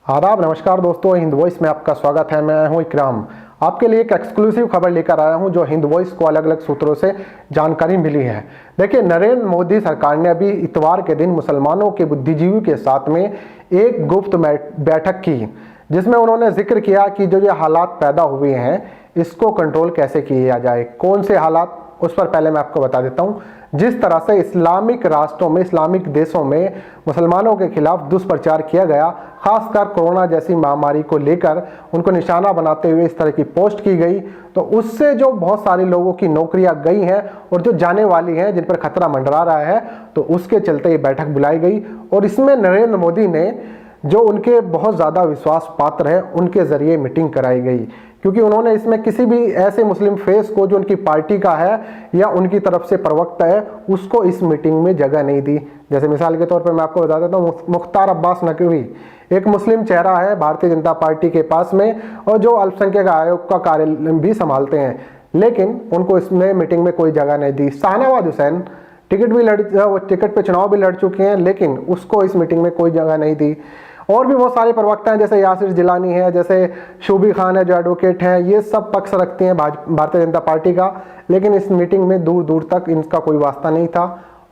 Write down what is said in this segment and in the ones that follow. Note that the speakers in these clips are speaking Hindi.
आदाब, नमस्कार दोस्तों, हिंद वॉइस में आपका स्वागत है। मैं हूं इकराम। आपके लिए एक एक्सक्लूसिव खबर लेकर आया हूं जो हिंद वॉइस को अलग अलग सूत्रों से जानकारी मिली है। देखिए, नरेंद्र मोदी सरकार ने अभी इतवार के दिन मुसलमानों के बुद्धिजीवी के साथ में एक गुप्त बैठक की, जिसमें उन्होंने जिक्र किया कि जो ये हालात पैदा हुए हैं इसको कंट्रोल कैसे किया जाए। कौन से हालात, उस पर पहले मैं आपको बता देता हूं। जिस तरह से इस्लामिक राष्ट्रों में, इस्लामिक देशों में मुसलमानों के खिलाफ दुष्प्रचार किया गया, खासकर कोरोना जैसी महामारी को लेकर उनको निशाना बनाते हुए इस तरह की पोस्ट की गई, तो उससे जो बहुत सारे लोगों की नौकरियां गई हैं और जो जाने वाली हैं, जिन पर खतरा मंडरा रहा है, तो उसके चलते ये बैठक बुलाई गई। और इसमें नरेंद्र मोदी ने जो उनके बहुत ज़्यादा विश्वास पात्र हैं उनके ज़रिए मीटिंग कराई गई, क्योंकि उन्होंने इसमें किसी भी ऐसे मुस्लिम फेस को जो उनकी पार्टी का है या उनकी तरफ से प्रवक्ता है उसको इस मीटिंग में जगह नहीं दी। जैसे मिसाल के तौर पर मैं आपको बता देता हूँ, मुख्तार अब्बास नकवी एक मुस्लिम चेहरा है भारतीय जनता पार्टी के पास में, और जो अल्पसंख्यक आयोग का कार्य भी संभालते हैं, लेकिन उनको इसमें मीटिंग में कोई जगह नहीं दी। शाहनवाज हुसैन टिकट पे चुनाव भी लड़ चुके हैं, लेकिन उसको इस मीटिंग में कोई जगह नहीं दी। और भी बहुत सारे प्रवक्ता हैं, जैसे यासिर जिलानी है, जैसे शूबी खान है जो एडवोकेट हैं, ये सब पक्ष रखते हैं भारतीय जनता पार्टी का, लेकिन इस मीटिंग में दूर दूर तक इनका कोई वास्ता नहीं था।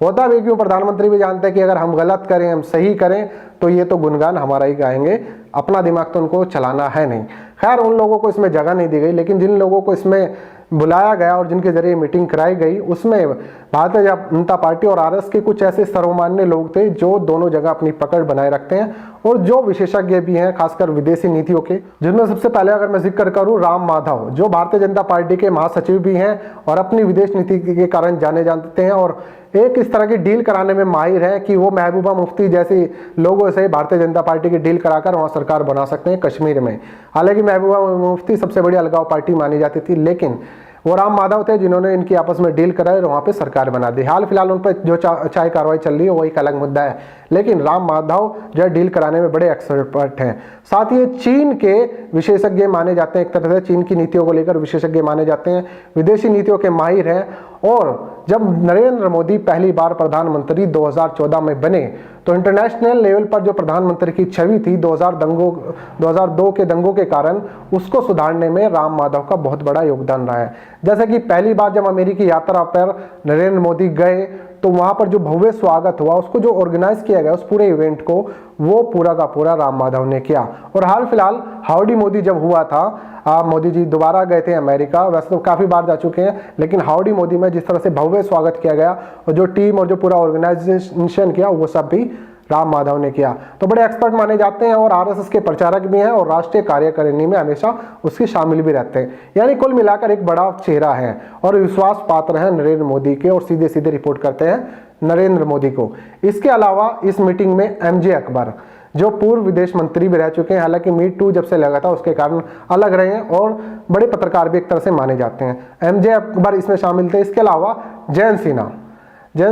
होता भी क्यों, प्रधानमंत्री भी जानते हैं कि अगर हम गलत करें, हम सही करें, तो ये तो गुणगान हमारा ही गाएंगे, अपना दिमाग तो उनको चलाना है नहीं। खैर, उन लोगों को इसमें जगह नहीं दी गई, लेकिन जिन लोगों को इसमें बुलाया गया और जिनके जरिए मीटिंग कराई गई, उसमें भारतीय जनता पार्टी और आरएस के कुछ ऐसे सर्वमान्य लोग थे जो दोनों जगह अपनी पकड़ बनाए रखते हैं और जो विशेषज्ञ भी हैं, खासकर विदेशी नीतियों के, जिनमें सबसे पहले अगर मैं जिक्र करूं, राम माधव, जो भारतीय जनता पार्टी के महासचिव भी हैं और अपनी विदेश नीति के कारण जाने जाते हैं, और एक इस तरह की डील कराने में माहिर है कि वो महबूबा मुफ्ती जैसे लोगों से भारतीय जनता पार्टी की डील कराकर वहां सरकार बना सकते हैं कश्मीर में। हालांकि महबूबा मुफ्ती सबसे बड़ी अलगाव पार्टी मानी जाती थी, लेकिन वो राम माधव थे जिन्होंने इनकी आपस में डील कराई और वहाँ पे सरकार बना दी। हाल फिलहाल उन पर जो चाहे कार्रवाई चल रही है वो एक अलग मुद्दा है, लेकिन राम माधव जो है डील कराने में बड़े एक्सपर्ट हैं। साथ ही चीन के विशेषज्ञ माने जाते हैं, एक तरह से चीन की नीतियों को लेकर विशेषज्ञ माने जाते हैं, विदेशी नीतियों के माहिर हैं। और जब नरेंद्र मोदी पहली बार प्रधानमंत्री 2014 में बने, तो इंटरनेशनल लेवल पर जो प्रधानमंत्री की छवि थी 2002 के दंगों के कारण, उसको सुधारने में राम माधव का बहुत बड़ा योगदान रहा है। जैसे कि पहली बार जब अमेरिकी यात्रा पर नरेंद्र मोदी गए, तो वहां पर जो भव्य स्वागत हुआ, उसको जो ऑर्गेनाइज किया गया, उस पूरे इवेंट को, वो पूरा का पूरा राम माधव ने किया। और हाल फिलहाल हाउडी मोदी जब हुआ था, मोदी जी दोबारा गए थे अमेरिका, वैसे तो काफी बार जा चुके हैं, लेकिन हाउडी मोदी में जिस तरह से भव्य स्वागत किया गया और जो टीम और जो पूरा ऑर्गेनाइजेशन किया, वो सब भी राम माधव ने किया। तो बड़े एक्सपर्ट माने जाते हैं और आरएसएस के प्रचारक भी हैं और राष्ट्रीय कार्यकारिणी में हमेशा उसकी शामिल भी रहते हैं। यानी कुल मिलाकर एक बड़ा चेहरा है और विश्वास पात्र है नरेंद्र मोदी के, और सीधे सीधे रिपोर्ट करते हैं नरेंद्र मोदी को। इसके अलावा इस मीटिंग में एमजे अकबर, जो पूर्व विदेश मंत्री भी रह चुके हैं, हालांकि मीट टू जब से लगा था उसके कारण अलग रहे हैं और बड़े पत्रकार भी एक तरह से माने जाते हैं, एमजे अकबर इसमें शामिल थे। इसके अलावा जयंत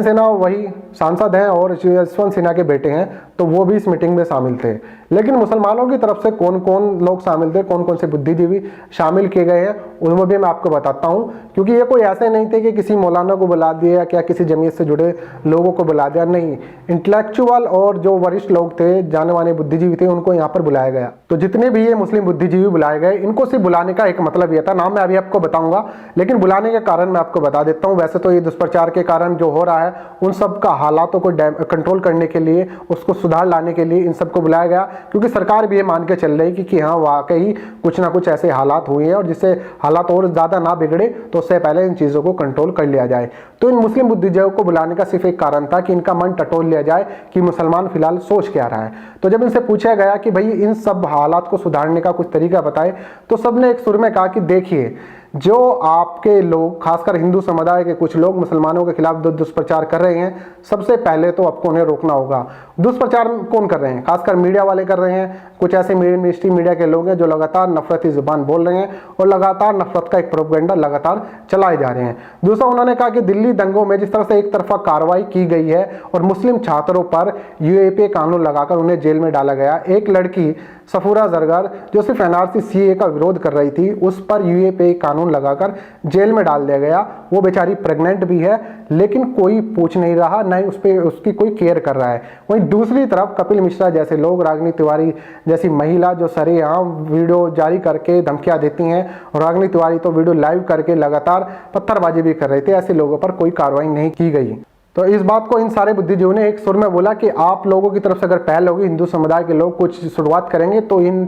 सिन्हा वही सांसद हैं और यशवंत सिन्हा के बेटे हैं, तो वो भी इस मीटिंग में शामिल थे। लेकिन मुसलमानों की तरफ से कौन कौन लोग शामिल थे, कौन कौन से बुद्धिजीवी शामिल किए गए हैं, उनको भी मैं आपको बताता हूं, क्योंकि ये कोई ऐसे नहीं थे कि किसी मौलाना को बुला दिया या क्या किसी जमीयत से जुड़े लोगों को बुला दिया, नहीं, इंटेलेक्चुअल और जो वरिष्ठ लोग थे, जाने माने बुद्धिजीवी थे, उनको यहाँ पर बुलाया गया। तो जितने भी ये मुस्लिम बुद्धिजीवी बुलाए गए, इनको सिर्फ बुलाने का एक मतलब यह था, नाम मैं अभी आपको बताऊंगा, लेकिन बुलाने के कारण मैं आपको बता देता हूँ। वैसे तो ये दुष्प्रचार के कारण जो हो रहा है, उन सब का हालातों को कंट्रोल करने के लिए, उसको सुधार लाने के लिए इन सबको बुलाया गया, क्योंकि सरकार भी ये मान के चल रही कि हाँ, वाकई कुछ ना कुछ ऐसे हालात हुए हैं और जिससे हालात और ज्यादा ना बिगड़े, तो उससे पहले इन चीजों को कंट्रोल कर लिया जाए। तो इन मुस्लिम बुद्धिजीवियों को बुलाने का सिर्फ एक कारण था कि इनका मन टटोल लिया जाए कि मुसलमान फिलहाल सोच क्या रहा है। तो जब इनसे पूछा गया कि भाई इन सब हालात को सुधारने का कुछ तरीका बताए, तो सबने एक सुर में कहा कि देखिए, जो आपके लोग, खासकर हिंदू समुदाय के कुछ लोग मुसलमानों के खिलाफ दुष्प्रचार कर रहे हैं, सबसे पहले तो आपको उन्हें रोकना होगा। दुष्प्रचार कौन कर रहे हैं? खासकर मीडिया वाले कर रहे हैं। कुछ ऐसे मिनिस्ट्री मीडिया के लोग हैं जो लगातार नफरती जुबान बोल रहे हैं और लगातार नफरत का एक प्रोपेगेंडा लगातार चलाए जा रहे हैं। दूसरा, उन्होंने कहा कि दिल्ली दंगों में जिस तरह से एक तरफा कार्रवाई की गई है और मुस्लिम छात्रों पर यूएपीए कानून लगाकर उन्हें जेल में डाला गया, एक लड़की सफूरा जरगर, जो सिर्फ एनआरसी सीए का विरोध कर रही थी, उस पर यूए पे कानून लगाकर जेल में डाल दिया गया। वो बेचारी प्रेग्नेंट भी है, लेकिन कोई पूछ नहीं रहा, ना ही उस पर उसकी कोई केयर कर रहा है। वहीं दूसरी तरफ कपिल मिश्रा जैसे लोग, रागिनी तिवारी जैसी महिला जो सरेआम वीडियो जारी करके धमकियां देती हैं, और रागिनी तिवारी तो वीडियो लाइव करके लगातार पत्थरबाजी भी कर रहे थे, ऐसे लोगों पर कोई कार्रवाई नहीं की गई। तो इस बात को इन सारे बुद्धिजीवियों ने एक सुर में बोला कि आप लोगों की तरफ से अगर पहल होगी, हिंदू समुदाय के लोग कुछ शुरुआत करेंगे तो इन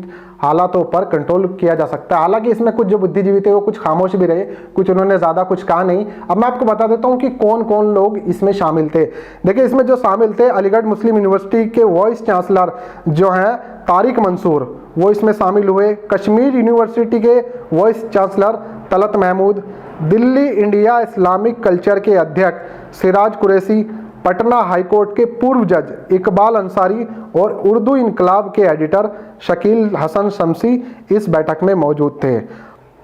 हालातों पर कंट्रोल किया जा सकता है। हालांकि इसमें कुछ जो बुद्धिजीवी थे वो कुछ खामोश भी रहे, कुछ उन्होंने ज़्यादा कुछ कहा नहीं। अब मैं आपको बता देता हूँ कि कौन कौन लोग इसमें शामिल थे। देखिए, इसमें जो शामिल थे, अलीगढ़ मुस्लिम यूनिवर्सिटी के वाइस चांसलर जो हैं तारिक मंसूर, वो इसमें शामिल हुए। कश्मीर यूनिवर्सिटी के vice chancellor Talat Mahmood, Delhi India Islamic culture के अध्यक्ष सिराज कुरैशी, पटना हाईकोर्ट के पूर्व जज इकबाल अंसारी और उर्दू इनकलाब के एडिटर शकील हसन शमसी इस बैठक में मौजूद थे।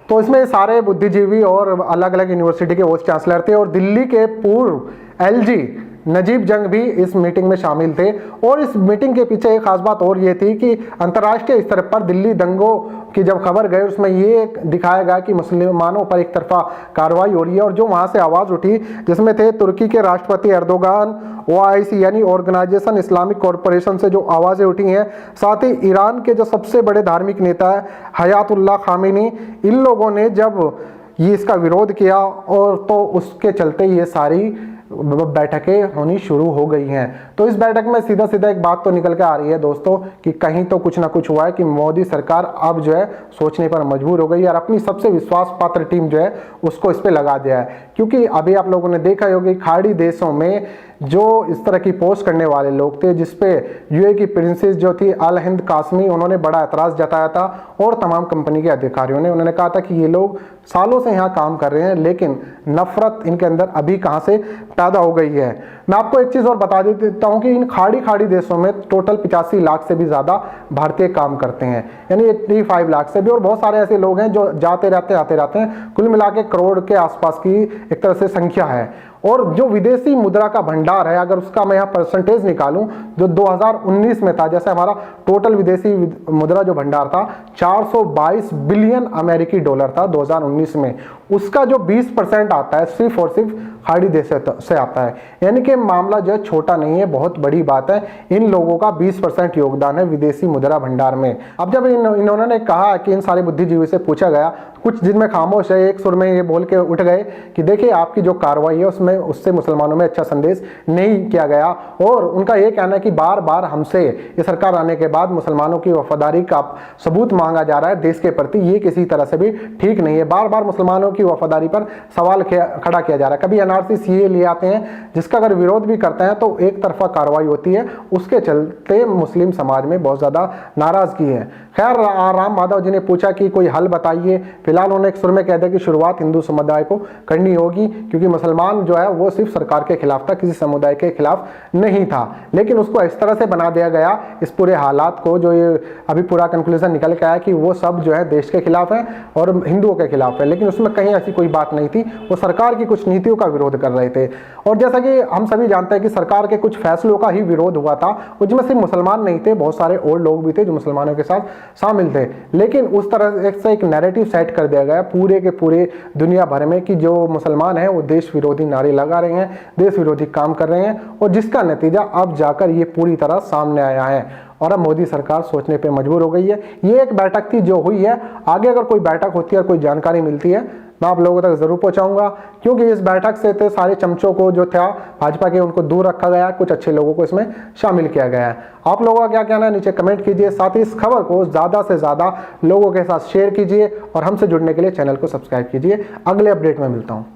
तो इसमें सारे बुद्धिजीवी और अलग अलग यूनिवर्सिटी के वाइस चांसलर थे, और दिल्ली के पूर्व एलजी नजीब जंग भी इस मीटिंग में शामिल थे। और इस मीटिंग के पीछे एक खास बात और ये थी कि अंतर्राष्ट्रीय स्तर पर दिल्ली दंगों की जब खबर गई, उसमें ये दिखाया गया कि मुसलमानों पर एक तरफा कार्रवाई हो रही है। और जो वहाँ से आवाज़ उठी, जिसमें थे तुर्की के राष्ट्रपति एर्दोगान, ओआईसी यानी ऑर्गेनाइजेशन इस्लामिक कॉरपोरेशन से जो आवाज़ें उठी हैं, साथ ही ईरान के जो सबसे बड़े धार्मिक नेता है हयातुल्लाह खामेनी, इन लोगों ने जब ये इसका विरोध किया, और तो उसके चलते ये सारी बैठकें होनी शुरू हो गई हैं। तो इस बैठक में सीधा सीधा एक बात तो निकल के आ रही है दोस्तों कि कहीं तो कुछ ना कुछ हुआ है कि मोदी सरकार अब जो है सोचने पर मजबूर हो गई है, और अपनी सबसे विश्वास पात्र टीम जो है उसको इस पे लगा दिया है। क्योंकि अभी आप लोगों ने देखा होगा कि खाड़ी देशों में जो इस तरह की पोस्ट करने वाले लोग थे, जिसपे यूए की प्रिंसेस जो थी अल हिंद कासमी, उन्होंने बड़ा एतराज़ जताया था, और तमाम कंपनी के अधिकारियों ने, उन्होंने कहा था कि ये लोग सालों से यहाँ काम कर रहे हैं, लेकिन नफरत इनके अंदर अभी कहाँ से पैदा हो गई है। मैं आपको एक चीज़ और बता देता हूँ कि इन खाड़ी देशों में टोटल 85 लाख से भी ज़्यादा भारतीय काम करते हैं, यानी 85 लाख से भी, और बहुत सारे ऐसे लोग हैं जो जाते रहते आते रहते हैं। कुल मिला के करोड़ के आसपास की एक तरह से संख्या है। और जो विदेशी मुद्रा का भंडार है, अगर उसका मैं यहाँ परसेंटेज निकालूं, जो 2019 में था, जैसे हमारा टोटल विदेशी मुद्रा जो भंडार था 422 बिलियन अमेरिकी डॉलर था 2019 में, उसका जो 20% आता है सिर्फ और सिर्फ खाड़ी देश से आता है। यानी कि मामला जो है छोटा नहीं है, बहुत बड़ी बात है। इन लोगों का 20% योगदान है विदेशी मुद्रा भंडार में। अब जब इन्होंने कहा कि इन सारे बुद्धिजीवी से पूछा गया, कुछ जिनमें खामोश है, एक सुर में ये बोल के उठ गए कि देखिए आपकी जो कार्रवाई है उसमें उससे मुसलमानों में अच्छा संदेश नहीं किया गया। और उनका ये कहना है कि बार बार हमसे ये सरकार आने के बाद मुसलमानों की वफादारी का सबूत मांगा जा रहा है देश के प्रति, ये किसी तरह से भी ठीक नहीं है। बार बार मुसलमानों की वफादारी पर सवाल खड़ा किया जा रहा है। कभी एनआरसी सीए ले आते हैं, जिसका अगर विरोध भी करते हैं तो एक तरफा कार्रवाई होती है, उसके चलते मुस्लिम समाज में बहुत ज़्यादा नाराज़गी है। खैर, राम माधव जी ने पूछा कि कोई हल बताइए। फिलहाल उन्होंने एक सुर में कह दिया कि शुरुआत हिंदू समुदाय को करनी होगी, क्योंकि मुसलमान जो है वो सिर्फ सरकार के खिलाफ था, किसी समुदाय के खिलाफ नहीं था। लेकिन उसको इस तरह से बना दिया गया, इस पूरे हालात को, जो ये अभी पूरा कंक्लूजन निकल के आया कि वो सब जो है देश के खिलाफ है और हिंदुओं के खिलाफ है, लेकिन उसमें कहीं ऐसी कोई बात नहीं थी। वो सरकार की कुछ नीतियों का विरोध कर रहे थे। और जैसा कि हम सभी जानते हैं कि सरकार के कुछ फैसलों का ही विरोध हुआ था, उसमें सिर्फ मुसलमान नहीं थे, बहुत सारे और लोग भी थे जो मुसलमानों के साथ शामिल थे। लेकिन उस तरह से एक नैरेटिव सेट कर दिया गया पूरे के पूरे दुनिया भर में कि जो मुसलमान हैं वो देश विरोधी नारे लगा रहे हैं, देश विरोधी काम कर रहे हैं, और जिसका नतीजा अब जाकर ये पूरी तरह सामने आया है। और अब मोदी सरकार सोचने पे मजबूर हो गई है। ये एक बैठक थी जो हुई है, आगे अगर कोई बैठक होती है और कोई जानकारी मिलती है मैं आप लोगों तक जरूर पहुंचाऊंगा, क्योंकि इस बैठक से तो सारे चमचों को जो था भाजपा के उनको दूर रखा गया, कुछ अच्छे लोगों को इसमें शामिल किया गया है। आप लोगों का क्या कहना है नीचे कमेंट कीजिए, साथ ही इस खबर को ज़्यादा से ज़्यादा लोगों के साथ शेयर कीजिए, और हमसे जुड़ने के लिए चैनल को सब्सक्राइब कीजिए। अगले अपडेट में मिलता हूँ।